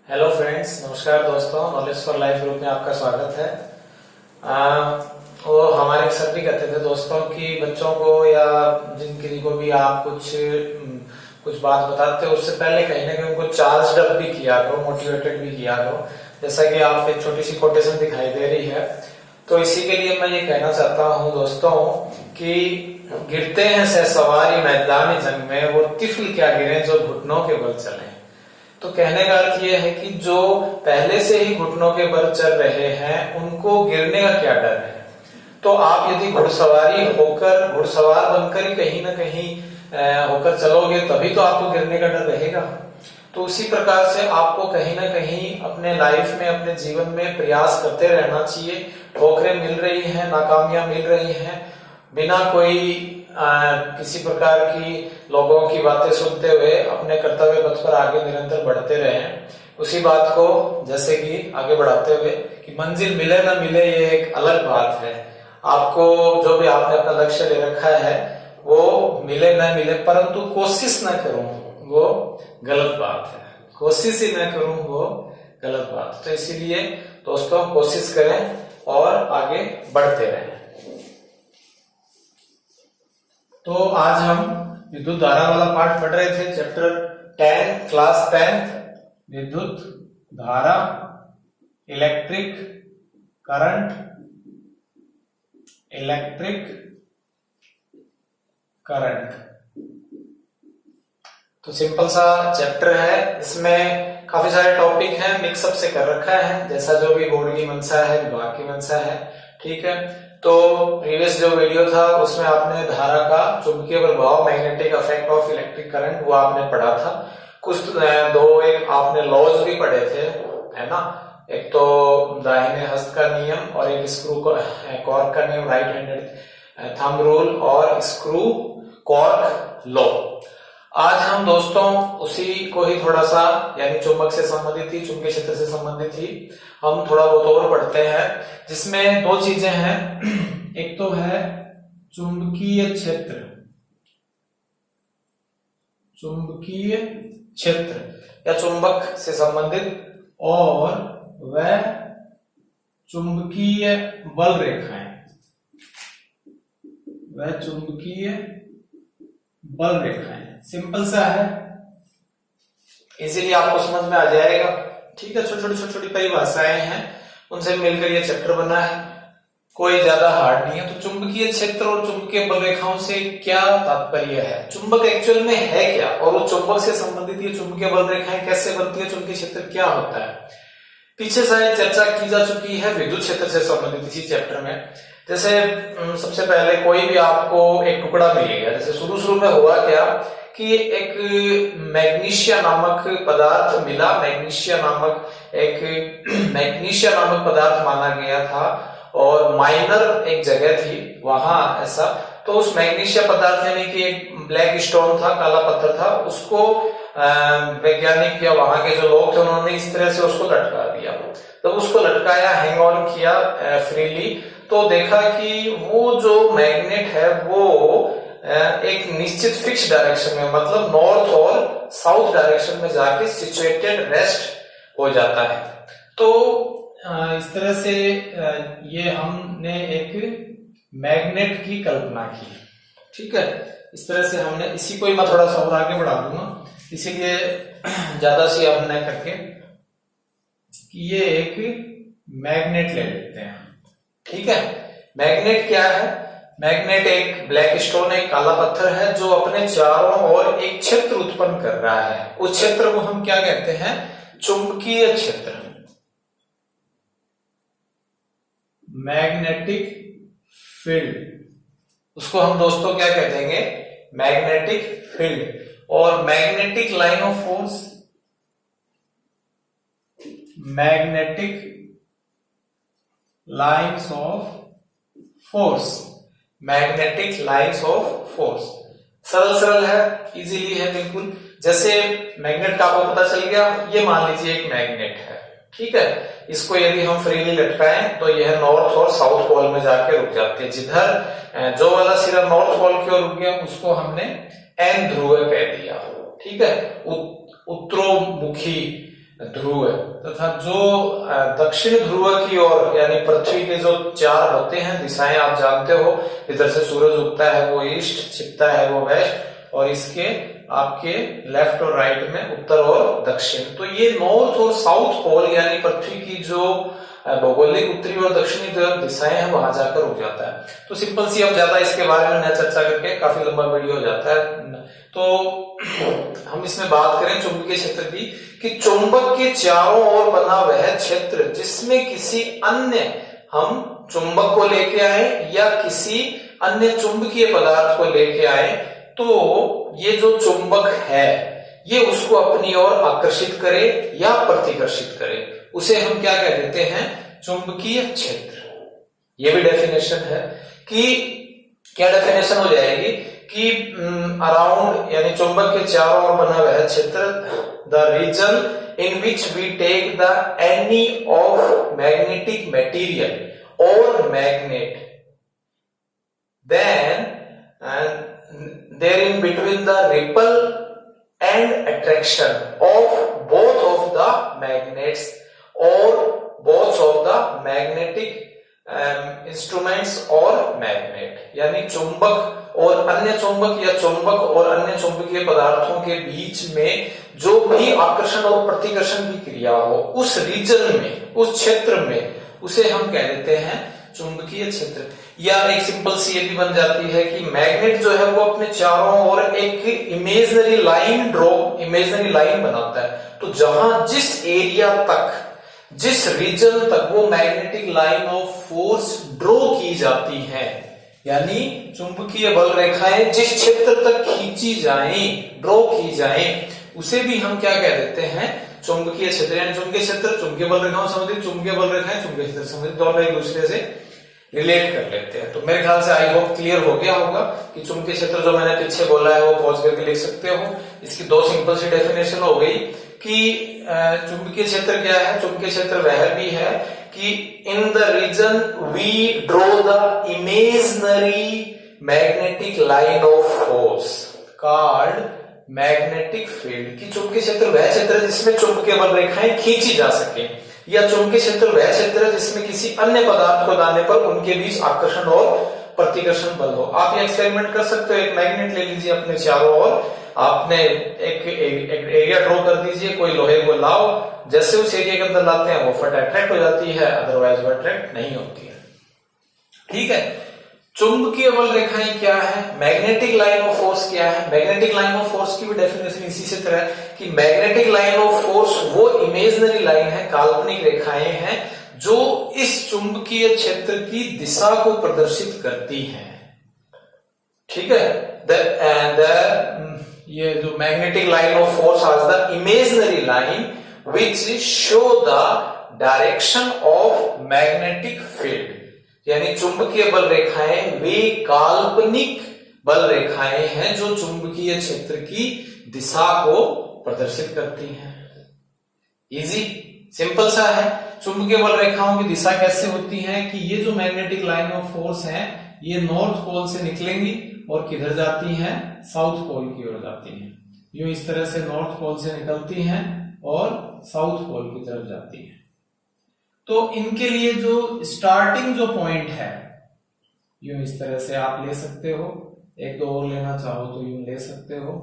Hello friends, नमस्कार दोस्तों। Knowledge for life group में आपका स्वागत है। वो हमारे एक सर भी कहते थे दोस्तों कि बच्चों को या जिन किसी को भी आप कुछ बात बताते हो उससे पहले कहीं ना कहीं उनको चार्ज अप भी किया करो, मोटिवेटेड भी किया करो। जैसा कि आप एक छोटी सी कोटेशन दिखाई दे रही है, तो इसी के लिए मैं ये कहना चाहता हूँ दोस्तों कि गिरते हैं सहसवारी मैदानी जंग में, वो तिफल क्या गिरे जो घुटनों के बल चले। तो कहने का अर्थ ये है कि जो पहले से ही घुटनों के बल चल रहे हैं उनको गिरने का क्या डर है। तो आप यदि घुड़सवारी होकर, घुड़सवार बनकर ही कहीं ना कहीं होकर चलोगे तभी तो आपको गिरने का डर रहेगा। तो उसी प्रकार से आपको कहीं ना कहीं अपने लाइफ में, अपने जीवन में प्रयास करते रहना चाहिए। ठोकरें मिल रही हैं, नाकामियां मिल रही हैं, बिना कोई किसी प्रकार की लोगों की बातें सुनते हुए अपने कर्तव्य पथ पर आगे निरंतर बढ़ते रहें। उसी बात को जैसे कि आगे बढ़ाते हुए कि मंजिल मिले ना मिले ये एक अलग बात है। आपको जो भी आपने अपना लक्ष्य ले रखा है वो मिले ना मिले, परंतु कोशिश ना करूं वो गलत बात है। कोशिश ही ना करूं वो गलत बात। तो इसीलिए दोस्तों कोशिश करें और आगे बढ़ते रहें। तो आज हम विद्युत धारा वाला पार्ट पढ़ रहे थे, चैप्टर 10 क्लास 10 विद्युत धारा, इलेक्ट्रिक करंट, इलेक्ट्रिक करंट। तो सिंपल सा चैप्टर है, इसमें काफी सारे टॉपिक हैं, मिक्सअप से कर रखा है जैसा जो भी बोर्ड की मंशा है, विभाग की मंशा है। ठीक है, तो प्रीवियस जो वीडियो था उसमें आपने धारा का चुंबकीय प्रभाव, magnetic effect of electric current, वो आपने पढ़ा था। कुछ एक आपने लॉज भी पढ़े थे, है ना। एक तो दाहिने हस्त का नियम और एक स्क्रू कॉर्क का नियम, राइट हैंडेड थंब रूल और स्क्रू कॉर्क लॉ। आज हम दोस्तों उसी को ही थोड़ा सा, यानी चुंबक से संबंधित ही, चुंबकीय क्षेत्र से संबंधित ही हम थोड़ा बहुत और पढ़ते हैं, जिसमें दो चीजें हैं। एक तो है चुंबकीय क्षेत्र, चुंबकीय क्षेत्र या चुंबक से संबंधित, और वह चुंबकीय बल रेखाएं, वह चुंबकीय बल रेखाएं। सिंपल सा है, इजीली आपको समझ में आ जाएगा। ठीक है, छोटी छोटी परिभाषाएं हैं, उनसे मिलकर ये चैप्टर बना है, कोई ज्यादा हार्ड नहीं है। तो चुंबकीय क्षेत्र और चुंबकीय बल रेखाओं से क्या तात्पर्य है, चुंबक एक्चुअल में है क्या, और वो चुंबक से संबंधित ये चुंबकीय बल रेखाएं कैसे बनती है, चुंबकीय क्षेत्र क्या होता है, पीछे शायद चर्चा की जा चुकी है विद्युत क्षेत्र से संबंधित इसी चैप्टर में। जैसे सबसे पहले कोई भी आपको एक टुकड़ा मिलेगा, जैसे शुरू में हुआ क्या कि एक मैग्नीशिया नामक पदार्थ मिला, मैग्नीशिया नामक पदार्थ माना गया था, और माइनर एक जगह थी वहां ऐसा। तो उस मैग्नीशिया पदार्थ यानी कि एक ब्लैक स्टोन था, काला पत्थर था, उसको वैज्ञानिक या वहां के जो लोग थे उन्होंने इस तरह से उसको लटका दिया। जब उसको लटकाया, हैंग ऑन किया फ्रीली, तो देखा कि वो जो मैग्नेट है वो एक निश्चित फिक्स डायरेक्शन में, मतलब नॉर्थ और साउथ डायरेक्शन में जाके सिचुएटेड रेस्ट हो जाता है। तो इस तरह से ये हमने एक मैग्नेट की कल्पना की। ठीक है, इस तरह से हमने, इसी को ही मैं थोड़ा सा और आगे बढ़ा दूंगा, इसीलिए ज्यादा सी हम न करके कि ये एक मैग्नेट ले लेते हैं। ठीक है, मैग्नेट क्या है, मैग्नेट एक ब्लैक स्टोन, एक काला पत्थर है जो अपने चारों ओर एक क्षेत्र उत्पन्न कर रहा है। उस क्षेत्र को हम क्या कहते हैं, चुंबकीय क्षेत्र, मैग्नेटिक फील्ड। उसको हम दोस्तों क्या कह देंगे, मैग्नेटिक फील्ड। और magnetic line of force, magnetic lines of force, magnetic lines of force. सरल है, इजीली है बिल्कुल। जैसे मैग्नेट का आपको पता चल गया, ये मान लीजिए एक मैग्नेट है। ठीक है, इसको यदि हम फ्रीली लटकाएं तो यह नॉर्थ और साउथ पोल में जाके रुक जाती है। जिधर जो वाला सिरा नॉर्थ पोल की ओर रुक गया उसको हमने एन ध्रुव कह दिया। ठीक है, उत्तरोमुखी ध्रुव तथा जो दक्षिण ध्रुव की ओर यानी पृथ्वी के जो 4 होते हैं दिशाएं आप जानते हो, इधर से सूरज उगता है वो ईस्ट, छिपता है वो वेस्ट, और इसके आपके लेफ्ट और राइट में उत्तर और दक्षिण। तो ये नॉर्थ और साउथ पोल यानी पृथ्वी की जो भौगोलिक उत्तरी और दक्षिणी दिशाएं हैं वहां जाकर उग जाता है। तो सिंपल सी, अब ज्यादा इसके बारे में न चर्चा करके काफी लंबा वीडियो हो जाता है, तो हम इसमें बात करें चुंबकीय क्षेत्र की कि चुंबक के चारों ओर बना वह क्षेत्र जिसमें किसी अन्य, हम चुंबक को लेके आए या किसी अन्य चुंबकीय पदार्थ को लेके आए, तो ये जो चुंबक है ये उसको अपनी ओर आकर्षित करे या प्रतिकर्षित करे, उसे हम क्या कह देते हैं, चुंबकीय क्षेत्र। ये भी डेफिनेशन है कि क्या डेफिनेशन हो जाएगी कि अराउंड यानी चुंबक के चारों ओर बना वह क्षेत्र, the region in which we take the any of magnetic material और magnet, then there in between the repel and attraction of both of the magnets और both of the magnetic instruments और मैग्नेट, यानी चुंबक और अन्य चुंबक या चुंबक और अन्य चुंबकीय पदार्थों के बीच में जो भी आकर्षण और प्रतिकर्षण की क्रिया हो उस रीजन में, उस क्षेत्र में, उसे हम कह देते हैं चुंबकीय क्षेत्र। या एक सिंपल सी ये भी बन जाती है कि मैग्नेट जो है वो अपने चारों ओर एक इमेजिनरी लाइन बनाता है, तो जहां जिस एरिया तक, जिस रीजन तक वो magnetic line of force draw की जाती है, यानी चुंबकीय बल रेखाएं जिस क्षेत्र तक खींची जाएं, ड्रॉ की जाएं, उसे भी हम क्या कह देते हैं, चुंबकीय क्षेत्र। यानी चुंबकीय क्षेत्र चुंबकीय बल रेखाओं संबंधित, चुंबकीय बल रेखाएं चुंबकीय क्षेत्र संबंधित, दोनों एक दूसरे से रिलेट कर लेते हैं। तो मेरे ख्याल से आई होप क्लियर हो गया होगा कि चुंबकीय क्षेत्र जो मैंने पीछे बोला है वो पॉज करके लिख सकते हो। इसकी 2 सिंपल सी डेफिनेशन हो गई कि चुंबकीय क्षेत्र क्या है। चुंबकीय क्षेत्र वह भी है कि in the region we draw the imaginary magnetic line of force called magnetic field. कि चुंबकीय क्षेत्र वह क्षेत्र है जिसमें चुंबकीय बल रेखाएं खींची जा सके, या चुंबकीय क्षेत्र वह क्षेत्र है जिसमें किसी अन्य पदार्थ को लाने पर उनके बीच आकर्षण और प्रतिकर्षण बल हो। आप ये एक्सपेरिमेंट कर सकते हो। एक मैग्नेट ले लीजिए अपने चारों ओर, आपने एक एरिया ड्रॉ कर दीजिए, कोई लोहे को लाओ, जैसे उस एरिया के अंदर लाते हैं वो फट अट्रैक्ट हो जाती है, अदरवाइज वो अट्रैक्ट नहीं होती है। ठीक है। चुंबकीय बल रेखाएं क्या है, मैग्नेटिक लाइन ऑफ फोर्स क्या है। मैग्नेटिक लाइन ऑफ फोर्स की भी डेफिनेशन इसी से तरह है कि मैग्नेटिक लाइन ऑफ फोर्स वो इमेजिनरी लाइन है, काल्पनिक रेखाएं हैं जो इस चुंबकीय क्षेत्र की दिशा को प्रदर्शित करती हैं। ठीक है। ये जो मैग्नेटिक लाइन ऑफ फोर्स आज the imaginary line which show the direction of magnetic field, यानी चुंबकीय बल रेखाएं वे काल्पनिक बल रेखाएं हैं जो चुंबकीय क्षेत्र की दिशा को प्रदर्शित करती हैं। इजी, सिंपल सा है। चुंबकीय बल रेखाओं की दिशा कैसे होती है कि ये जो मैग्नेटिक लाइन ऑफ फोर्स है ये नॉर्थ पोल से निकलेंगी और किधर जाती हैं, साउथ पोल की ओर जाती हैं। यूं इस तरह से नॉर्थ पोल से निकलती हैं और साउथ पोल की तरफ जाती हैं। तो इनके लिए जो स्टार्टिंग जो पॉइंट है, यूं इस तरह से आप ले सकते हो, 1-2 और लेना चाहो तो यूं ले सकते हो।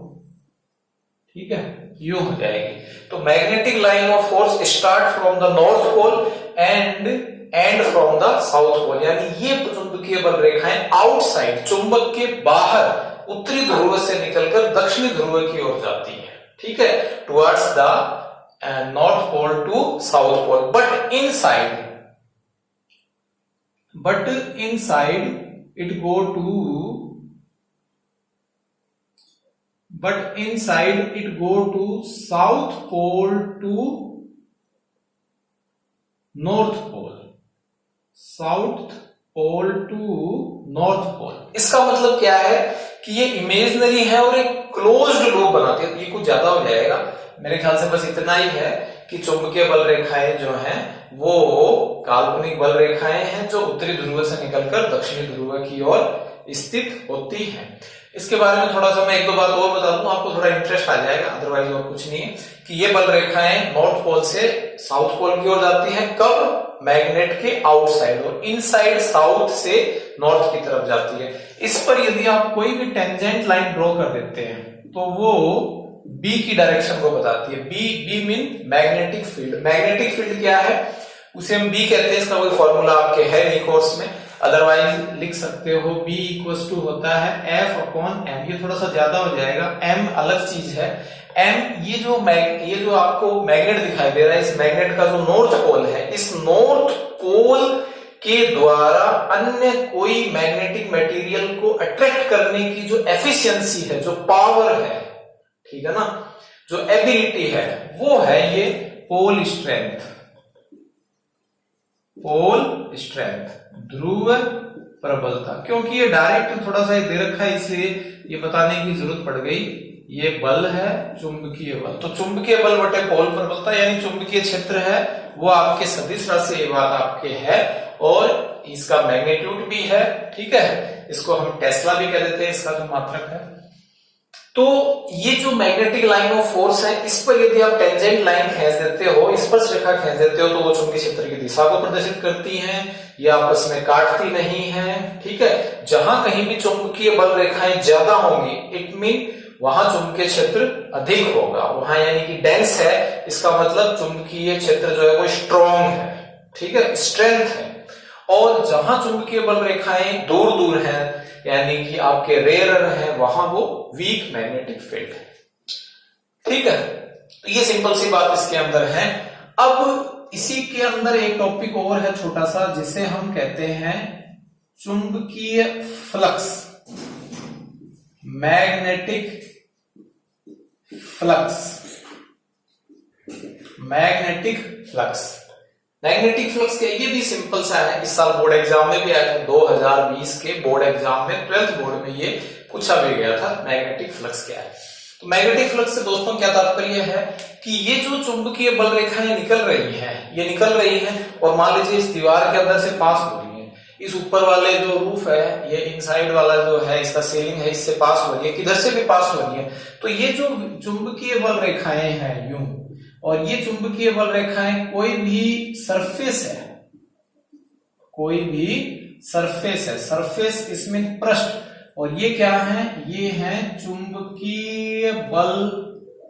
ठीक है, यूं हो जाएगी। तो magnetic line of force start from the north pole and from the south pole, यानी ये चुंबकीय बल रेखाएं आउटसाइड, चुंबक के बाहर उत्तरी ध्रुव से निकलकर दक्षिणी ध्रुव की ओर जाती है। ठीक है, towards the north pole to south pole, but inside it go to south pole to north pole, south pole to north pole। इसका मतलब क्या है कि ये इमेजिनरी है और एक क्लोज्ड लूप बनाती है। ये कुछ ज्यादा हो जाएगा, मेरे ख्याल से बस इतना ही है कि चुंबकीय बल रेखाएं जो हैं वो काल्पनिक बल रेखाएं हैं जो उत्तरी ध्रुव से निकलकर दक्षिणी ध्रुव की ओर स्थित होती हैं। इसके बारे में थोड़ा सा मैं एक दो बात और बता दूं, आपको थोड़ा इंटरेस्ट आ जाएगा, अदरवाइज और कुछ नहीं है। कि ये बल रेखाएं नॉर्थ पोल से साउथ पोल की ओर जाती हैं, कब? मैग्नेट के आउटसाइड, और इनसाइड साउथ से नॉर्थ की तरफ जाती है। इस पर यदि आप कोई भी टेंजेंट लाइन ड्रॉ कर देते हैं तो वो बी की डायरेक्शन को बताती है। B mean magnetic field. Magnetic field क्या है, उसे हम बी कहते हैं। इसका कोई फॉर्मूला आपके है नहीं कोर्स में, अदरवाइज लिख सकते हो B इक्वल्स टू होता है F अपॉन M। ये थोड़ा सा ज्यादा हो जाएगा, M अलग चीज है। M ये जो आपको मैग्नेट दिखाई दे रहा है, इस मैग्नेट का जो नॉर्थ पोल है, इस नॉर्थ पोल के द्वारा अन्य कोई मैग्नेटिक मटेरियल को अट्रैक्ट करने की जो एफिशिएंसी है, जो पावर है, ठीक है ना, जो एबिलिटी है, वो है ये पोल स्ट्रेंथ। पोल स्ट्रेंथ, ध्रुव प्रबलता। क्योंकि ये डायरेक्ट थोड़ा सा दे रखा है, इसलिए ये बताने की जरूरत पड़ गई। ये बल है चुंबकीय बल, तो चुंबकीय बल बटे पोल प्रबलता यानी चुंबकीय क्षेत्र है वो आपके सदिश राशि, ये बात आपके है, और इसका मैग्नीट्यूड भी है, ठीक है। इसको हम टेस्ला भी कह देते हैं, इसका जो मात्रक है। तो ये जो मैग्नेटिक लाइन ऑफ फोर्स है, इस पर यदि आप टेंजेंट लाइन खींच देते हो, स्पर्श रेखा खींच देते हो, तो वो चुंबकीय क्षेत्र की दिशा को प्रदर्शित करती हैं, ये आपस में काटती नहीं है, ठीक है। जहां कहीं भी चुंबकीय बल रेखाएं ज्यादा होंगी, इट मीन वहां चुंबकीय क्षेत्र अधिक होगा, वहां यानी कि डेंस है, इसका मतलब चुंबकीय क्षेत्र जो है वो स्ट्रॉन्ग है, ठीक है, स्ट्रेंथ है। और जहां चुंबकीय बल रेखाएं दूर दूर हैं, यानी कि आपके रेयर हैं, वहां वो वीक मैग्नेटिक फील्ड है, ठीक है। तो ये सिंपल सी बात इसके अंदर है। अब इसी के अंदर एक टॉपिक और है छोटा सा, जिसे हम कहते हैं चुंबकीय flux, magnetic flux. Magnetic flux, magnetic flux के ये भी सिंपल सा है, इस साल बोर्ड एग्जाम में भी आया था, 2020 के बोर्ड एग्जाम में 12th बोर्ड में ये पूछा भी गया था, मैग्नेटिक फ्लक्स क्या है। तो मैग्नेटिक फ्लक्स से दोस्तों क्या तात्पर्य है कि ये जो चुंबकीय बल रेखाएं निकल रही हैं, ये निकल रही हैं और मान लीजिए इस दीवार के अंदर से पास हो रही है, इस ऊपर वाले जो रूफ है, ये इनसाइड वाला जो है इसका सीलिंग है, इससे पास हो रही है, किधर से भी पास हो रही है। तो ये जो चुंबकीय बल रेखाएं हैं यूं, और ये चुंबकीय बल रेखाएं कोई भी सरफेस है, कोई भी सरफेस है, सरफेस इसमें पृष्ठ, और ये क्या है, ये है चुंबकीय बल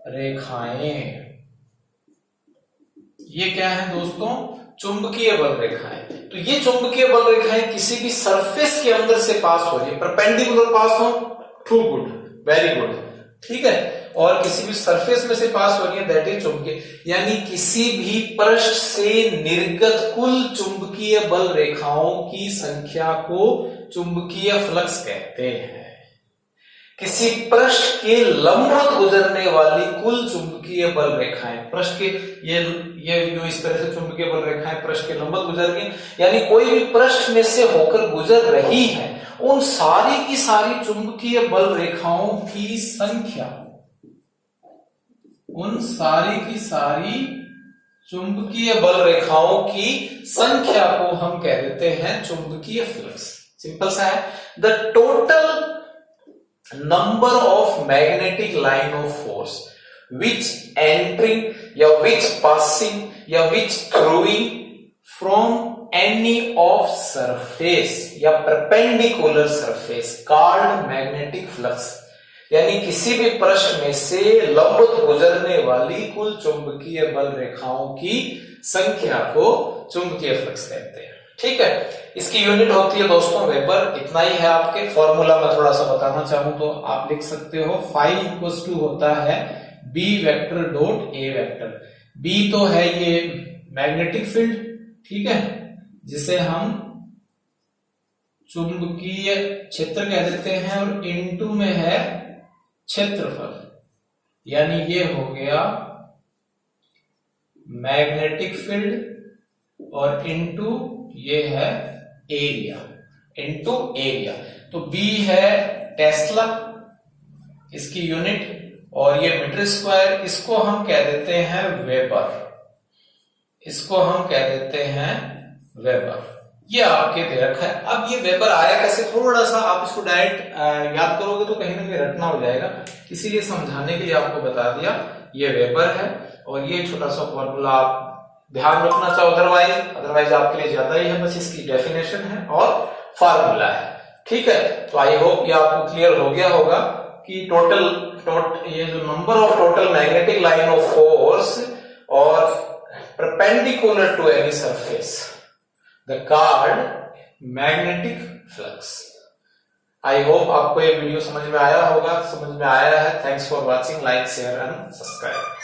रेखाएं। ये क्या है दोस्तों, चुंबकीय बल रेखाएं। तो ये चुंबकीय बल रेखाएं किसी भी सरफेस के अंदर से पास हो रही है, परपेंडिकुलर पास हो, ट्रू गुड, वेरी गुड, ठीक है, और किसी भी सरफेस में से पास हो रही है, दैट इज चुंबकीय, यानी किसी भी पृष्ठ से निर्गत कुल चुंबकीय बल रेखाओं की संख्या को चुंबकीय फ्लक्स कहते हैं। किसी पृष्ठ के लंबवत गुजरने वाली कुल चुंबकीय बल रेखाएं, पृष्ठ के ये जो इस तरह से चुंबकीय बल रेखाएं पृष्ठ के लंबवत गुजर गई, यानी कोई भी पृष्ठ में से होकर गुजर रही है, उन सारी की सारी चुंबकीय बल रेखाओं की संख्या, उन सारी की सारी चुंबकीय बल रेखाओं की संख्या को हम कह देते हैं चुंबकीय फ्लक्स। सिंपल सा है, the total number of magnetic line of force which entering या विच पासिंग या विच थ्रूइंग फ्रॉम एनी ऑफ सरफेस या perpendicular surface called magnetic flux, यानी किसी भी पृष्ठ में से लंबवत गुजरने वाली कुल चुंबकीय बल रेखाओं की संख्या को चुंबकीय फ्लक्स कहते हैं, ठीक है। इसकी यूनिट होती है दोस्तों वेबर। इतना ही है आपके, फॉर्मूला में थोड़ा सा बताना चाहूं तो आप लिख सकते हो, फाई इक्वल्स टू होता है B vector dot A vector. B तो है ये मैग्नेटिक फील्ड, ठीक है, जिसे हम चुंबकीय क्षेत्र कह देते हैं, और इनटू में है क्षेत्रफल, यानी ये हो गया मैग्नेटिक फील्ड, और इनटू ये है एरिया, इनटू एरिया। तो बी है टेस्ला, इसकी यूनिट, और ये मीटर स्क्वायर, इसको हम कह देते हैं वेबर, इसको हम कह देते हैं वेबर, ये आपके दे रखा है। अब ये वेबर आया कैसे, थोड़ा सा आप इसको डायरेक्ट याद करोगे तो कहीं ना कहीं रटना हो जाएगा, इसीलिए समझाने के लिए आपको बता दिया। ये वेबर है और ये छोटा सा फॉर्मूला आप ध्यान रखना चाहो, अदरवाइज आपके लिए ज्यादा ही है, बस इसकी डेफिनेशन है और फार्मूला है। ठीक है, तो आई होप ये आपको क्लियर हो गया होगा कि ये जो number of total magnetic line of force और perpendicular to any surface the called magnetic flux. I hope आपको ये वीडियो समझ में आया होगा, समझ में आया है। Thanks for watching, like share and subscribe.